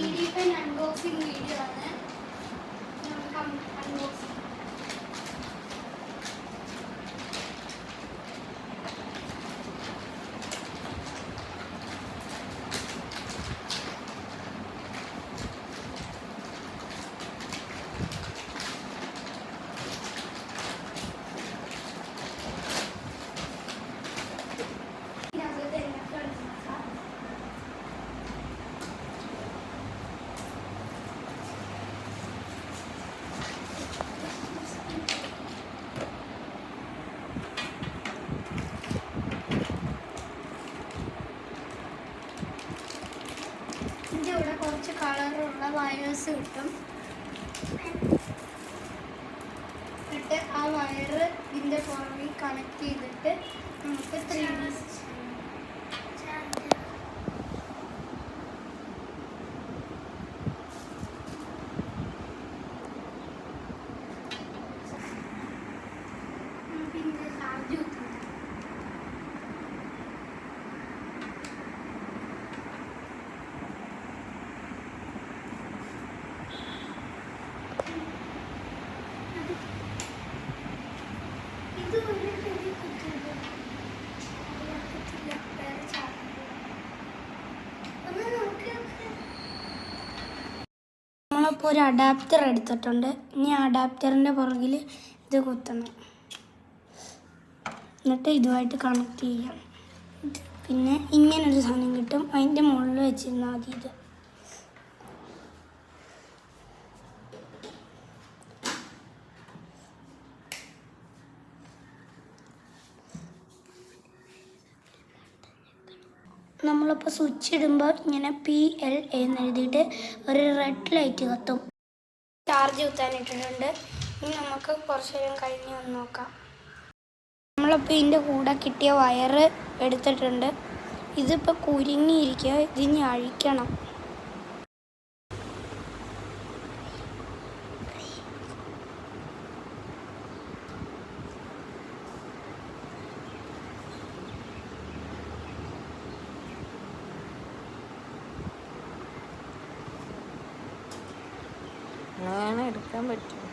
Unboxing video ആണ്. Unboxing ഇവിടെ കുറച്ച് കളറുള്ള വയേഴ്സ് കിട്ടും. എന്നിട്ട് ആ വയറ് ഇതിൻ്റെ പുറകിൽ കണക്ട് ചെയ്തിട്ട് നമുക്ക് 3D നമ്മളിപ്പോൾ ഒരു അഡാപ്റ്റർ എടുത്തിട്ടുണ്ട്. ഇനി അഡാപ്റ്ററിൻ്റെ പുറകിൽ ഇത് കുത്തണം. എന്നിട്ട് ഇതുമായിട്ട് കണക്ട് ചെയ്യാം. പിന്നെ ഇങ്ങനൊരു സാധനം കിട്ടും. അതിൻ്റെ മുകളിൽ വെച്ചിരുന്നാൽ മതി. ഇത് നമ്മളിപ്പോൾ സ്വിച്ച് ഇടുമ്പോൾ ഇങ്ങനെ PL എന്ന് എഴുതിയിട്ട് ഒരു റെഡ് ലൈറ്റ് കത്തും. ചാർജ് കുത്താനിട്ടിട്ടുണ്ട്. ഇനി നമുക്ക് കുറച്ച് നേരം കഴിഞ്ഞ് വന്ന് നോക്കാം. നമ്മളിപ്പോൾ ഇതിൻ്റെ കൂടെ കിട്ടിയ വയറ് എടുത്തിട്ടുണ്ട്. ഇതിപ്പോൾ കുരുങ്ങിയിരിക്കുക. ഇതിനി അഴിക്കണം. അങ്ങനെ എടുക്കാൻ പറ്റും.